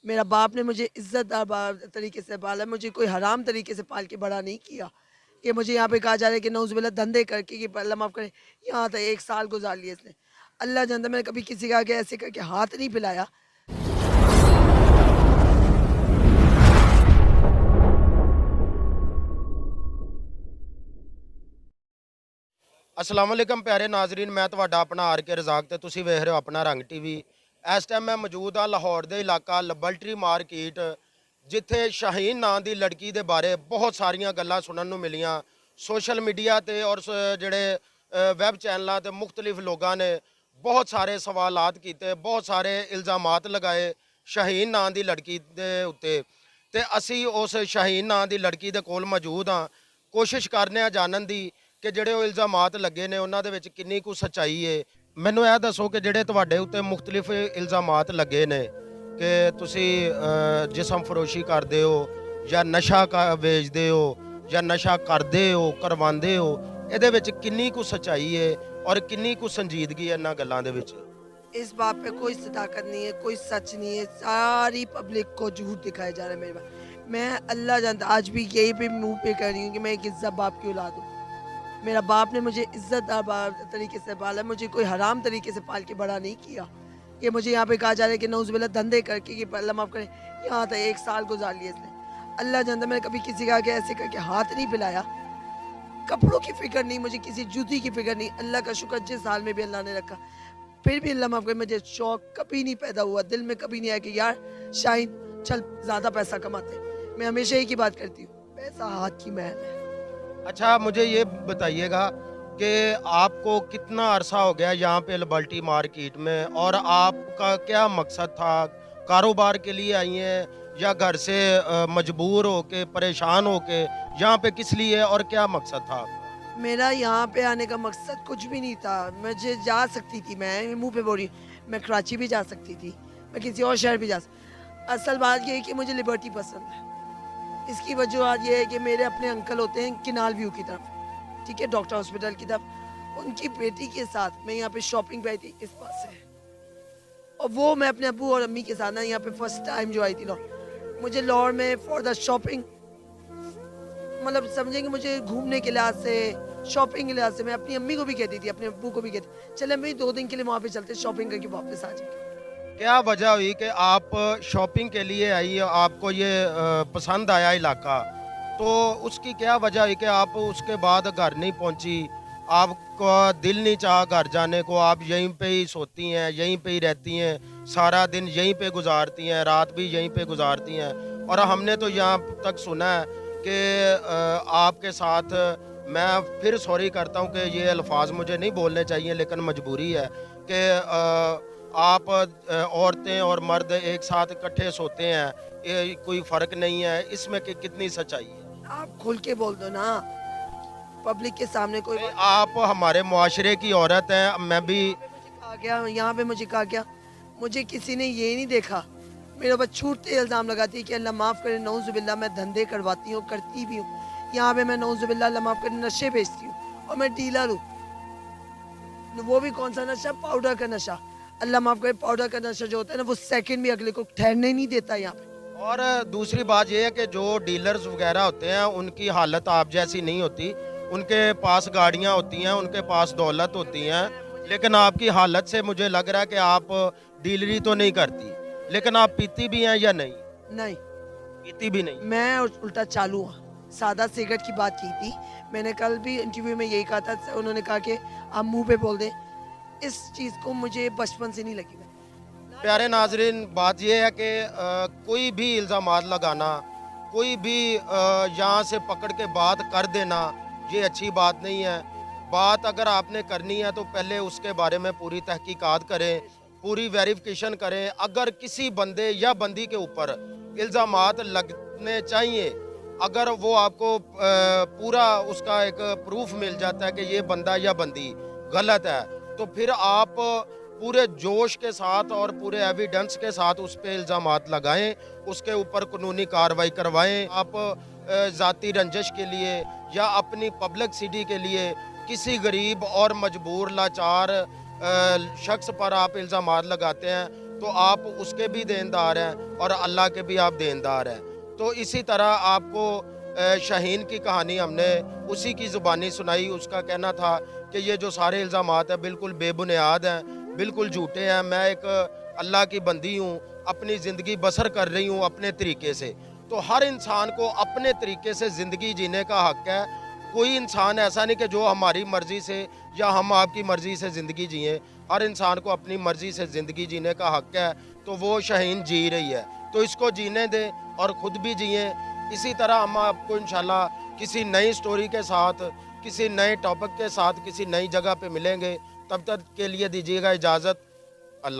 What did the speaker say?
मेरा बाप ने मुझे इज़्ज़तदार तरीके से पाला, मुझे कोई हराम तरीके से पाल के बड़ा नहीं किया। कि मुझे यहाँ पे कहा जा रहा है कि नऊज़ुबिल्लाह धंधे करके कि अल्लाह माफ़ करे, यहाँ तक 1 साल गुज़ार लिया इसने। अल्लाह जानता है मैंने कभी किसी के आगे ऐसे करके हाथ नहीं फैलाया। अस्सलाम वालेकुम प्यारे नाजरीन, मैं ਤੁਹਾਡਾ ਆਪਣਾ ਆਰ ਕੇ ਰਜ਼ਾਕ ਤੇ ਤੁਸੀਂ ਵੇਖ ਰਹੇ ਹੋ ਆਪਣਾ ਰੰਗ ਟੀਵੀ। ਇਸ ਟਾਈਮ ਮੈਂ ਮੌਜੂਦ ਹਾਂ ਲਾਹੌਰ ਦੇ ਇਲਾਕਾ ਲਬਲਟਰੀ ਮਾਰਕੀਟ, ਜਿੱਥੇ ਸ਼ਾਹੀਨ ਨਾਂ ਦੀ ਲੜਕੀ ਦੇ ਬਾਰੇ ਬਹੁਤ ਸਾਰੀਆਂ ਗੱਲਾਂ ਸੁਣਨ ਨੂੰ ਮਿਲੀਆਂ। ਸੋਸ਼ਲ ਮੀਡੀਆ ਤੇ ਔਰ ਜਿਹੜੇ ਵੈਬ ਚੈਨਲਾਂ ਤੇ ਮੁxtਲਿਫ ਲੋਕਾਂ ਨੇ ਬਹੁਤ ਸਾਰੇ ਸਵਾਲਾਤ ਕੀਤੇ, ਬਹੁਤ ਸਾਰੇ ਇਲਜ਼ਾਮਾਤ ਲਗਾਏ ਸ਼ਾਹੀਨ ਨਾਂ ਦੀ ਲੜਕੀ ਦੇ ਉੱਤੇ। ਤੇ ਅਸੀਂ ਉਸ ਸ਼ਾਹੀਨ ਨਾਂ ਦੀ ਲੜਕੀ ਦੇ ਕੋਲ ਮੌਜੂਦ ਹਾਂ, ਕੋਸ਼ਿਸ਼ ਕਰਨੇ ਆ ਜਾਣਨ ਦੀ ਕਿ ਜਿਹੜੇ ਉਹ ਇਲਜ਼ਾਮਾਤ ਲੱਗੇ ਨੇ ਉਹਨਾਂ ਦੇ ਵਿੱਚ ਕਿੰਨੀ ਕੁ ਸੱਚਾਈ ਹੈ। ਮੈਨੂੰ ਇਹ ਦੱਸੋ ਕਿ ਜਿਹੜੇ ਤੁਹਾਡੇ ਉੱਤੇ ਮੁxtਲਿਫ ਇਲਜ਼ਾਮਾਤ ਲੱਗੇ ਨੇ ਕਿ ਤੁਸੀਂ ਜਿਸਮ ਫਰੋਸ਼ੀ ਕਰਦੇ ਹੋ ਜਾਂ ਨਸ਼ਾ ਵੇਚਦੇ ਹੋ ਜਾਂ ਨਸ਼ਾ ਕਰਦੇ ਹੋ ਕਰਵਾਉਂਦੇ ਹੋ, ਇਹਦੇ ਵਿੱਚ ਕਿੰਨੀ ਕੁ ਸੱਚਾਈ ਹੈ ਔਰ ਕਿੰਨੀ ਕੁ ਸੰਜੀਦਗੀ ਹੈ ਇਹਨਾਂ ਗੱਲਾਂ ਦੇ ਵਿੱਚ? इस बात पे कोई सदाकत नहीं है, कोई सच नहीं है, सारी पब्लिक को झूठ दिखाया जा रहा है मेरे बाप। मैं अल्लाह जानता आज भी यही पे मुँह पे कर रही हूँ कि मैं एक इज़्ज़त बाप की औलाद हूँ। मेरा बाप ने मुझे इज़्ज़तदार तरीके से पाला, मुझे कोई हराम तरीके से पाल के बड़ा नहीं किया। कि मुझे यहाँ पे कहा जा रहा है कि नऊज़ुबिल्लाह धंधे करके कि अल्लाह माफ़ करे, यहाँ तक 1 साल गुज़ार लिया इसने। अल्लाह जानता है मैंने कभी किसी के आगे ऐसे करके हाथ नहीं फैलाया। कपड़ों की फ़िक्र नहीं, मुझे किसी जूती की फ़िक्र नहीं। अल्लाह का शुक्र जिस हाल में भी अल्लाह ने रखा, फिर भी अल्लाह माफ़ करे मुझे शौक़ कभी नहीं पैदा हुआ, दिल में कभी नहीं आया कि यार शाहिद चल ज़्यादा पैसा कमाते हैं। मैं हमेशा एक ही बात करती हूँ, पैसा हाथ की मैल है। अच्छा, मुझे ये बताइएगा कि आपको कितना अरसा हो गया यहाँ पे लिबर्टी मार्केट में और आपका क्या मकसद था? कारोबार के लिए आई हैं या घर से मजबूर हो के परेशान हो के यहाँ पे किस लिए और क्या मकसद था? मेरा यहाँ पे आने का मकसद कुछ भी नहीं था। मुझे जा सकती थी, मैं मुँह पे बोल रही हूँ, मैं कराची भी जा सकती थी, मैं किसी और शहर भी जा सकती। असल बात ये है कि मुझे लिबर्टी पसंद है। इसकी वजूहत ये है कि मेरे अपने अंकल होते हैं किनाल व्यू की तरफ, ठीक है, डॉक्टर हॉस्पिटल की तरफ। उनकी बेटी के साथ मैं यहाँ पे शॉपिंग पे आई थी इस पास से, और वो मैं अपने अब्बू और अम्मी के साथ ना यहाँ पे फर्स्ट टाइम जो आई थी लाहौर। मुझे लाहौर में फॉर द शॉपिंग, मतलब समझेंगे, मुझे घूमने के लिहाज से, शॉपिंग के लिहाज से, मैं अपनी अम्मी को भी कहती थी, अपने अब्बू को भी कहती चले अम्मी 2 दिन के लिए वहाँ पे चलते, शॉपिंग करके वापस आ जाएंगे। क्या वजह हुई कि आप शॉपिंग के लिए आई, आपको ये पसंद आया इलाका, तो उसकी क्या वजह हुई कि आप उसके बाद घर नहीं पहुंची? आपका दिल नहीं चाहा घर जाने को, आप यहीं पे ही सोती हैं, यहीं पे ही रहती हैं, सारा दिन यहीं पे गुजारती हैं, रात भी यहीं पे गुजारती हैं? और हमने तो यहाँ तक सुना है कि आपके साथ, मैं फिर सॉरी करता हूँ कि ये अल्फाज मुझे नहीं बोलने चाहिए लेकिन मजबूरी है कि आप औरतें और मर्द एक साथ इकट्ठे सोते हैं, ये कोई फ़र्क नहीं है, इसमें कि कितनी सच्चाई है? आप खुल के बोल दो ना, पब्लिक के सामने कोई बात। आप हमारे मुआशरे की औरत हैं, मैं भी। मुझे कहा गया, यहाँ पे मुझे कहा गया, मुझे किसी ने ये नहीं देखा, मेरे ऊपर छूटते इल्ज़ाम लगाती है कि अल्लाह माफ़ करे, नऊज़ुबिल्लाह मैं धंधे करवाती हूँ, करती भी हूँ। यहाँ पे मैं नऊज़ुबिल्लाह अल्लाह माफ़ करे नशे बेचती हूँ और मैं डीलर हूँ। वो भी कौन सा नशा? पाउडर का नशा। अल्लाह माफ़ करे, पाउडर का नशा जो होता है ना, वो सेकंड भी अगले को ठहरने नहीं देता यहाँ पे। और दूसरी बात ये है कि जो डीलर्स वगैरह होते हैं उनकी हालत आप जैसी नहीं होती, उनके पास गाड़ियाँ होती हैं, उनके पास दौलत होती हैं, लेकिन आपकी हालत से मुझे लग रहा है कि आप डीलरी तो नहीं करती, लेकिन आप पीती भी हैं या नहीं? नहीं, पीती भी नहीं। मैं उल्टा चालू हूँ। सादा सिगरेट की बात की थी मैंने, कल भी इंटरव्यू में यही कहा था। उन्होंने कहा कि आप मुंह पे बोल दें, इस चीज़ को मुझे बचपन से नहीं लगी। प्यारे नाजरीन, बात यह है कि कोई भी इल्ज़ामात लगाना, कोई भी यहाँ से पकड़ के बात कर देना, ये अच्छी बात नहीं है। बात अगर आपने करनी है तो पहले उसके बारे में पूरी तहकीकात करें, पूरी वेरिफिकेशन करें। अगर किसी बंदे या बंदी के ऊपर इल्ज़ामात लगने चाहिए, अगर वो आपको पूरा उसका एक प्रूफ मिल जाता है कि ये बंदा या बंदी गलत है, तो फिर आप पूरे जोश के साथ और पूरे एविडेंस के साथ उस पर इल्ज़ामात लगाएं, उसके ऊपर कानूनी कार्रवाई करवाएं। आप ज़ाती रंजिश के लिए या अपनी पब्लिसिटी के लिए किसी गरीब और मजबूर लाचार शख्स पर आप इल्ज़ामात लगाते हैं, तो आप उसके भी देनदार हैं और अल्लाह के भी आप देनदार हैं। तो इसी तरह आपको शाहीन की कहानी हमने उसी की ज़ुबानी सुनाई। उसका कहना था कि ये जो सारे इल्ज़ामात हैं बिल्कुल बेबुनियाद हैं, बिल्कुल झूठे हैं। मैं एक अल्लाह की बंदी हूँ, अपनी ज़िंदगी बसर कर रही हूँ अपने तरीके से। तो हर इंसान को अपने तरीके से ज़िंदगी जीने का हक़ है। कोई इंसान ऐसा नहीं कि जो हमारी मर्ज़ी से या हम आपकी मर्ज़ी से ज़िंदगी जिएँ। हर इंसान को अपनी मर्ज़ी से ज़िंदगी जीने का हक़ है। तो वो शाहीन जी रही है, तो इसको जीने दें और ख़ुद भी जिएँ। इसी तरह हम आपको इंशाल्लाह किसी नई स्टोरी के साथ, किसी नए टॉपिक के साथ, किसी नई जगह पे मिलेंगे। तब तक के लिए दीजिएगा इजाज़त। अल्लाह।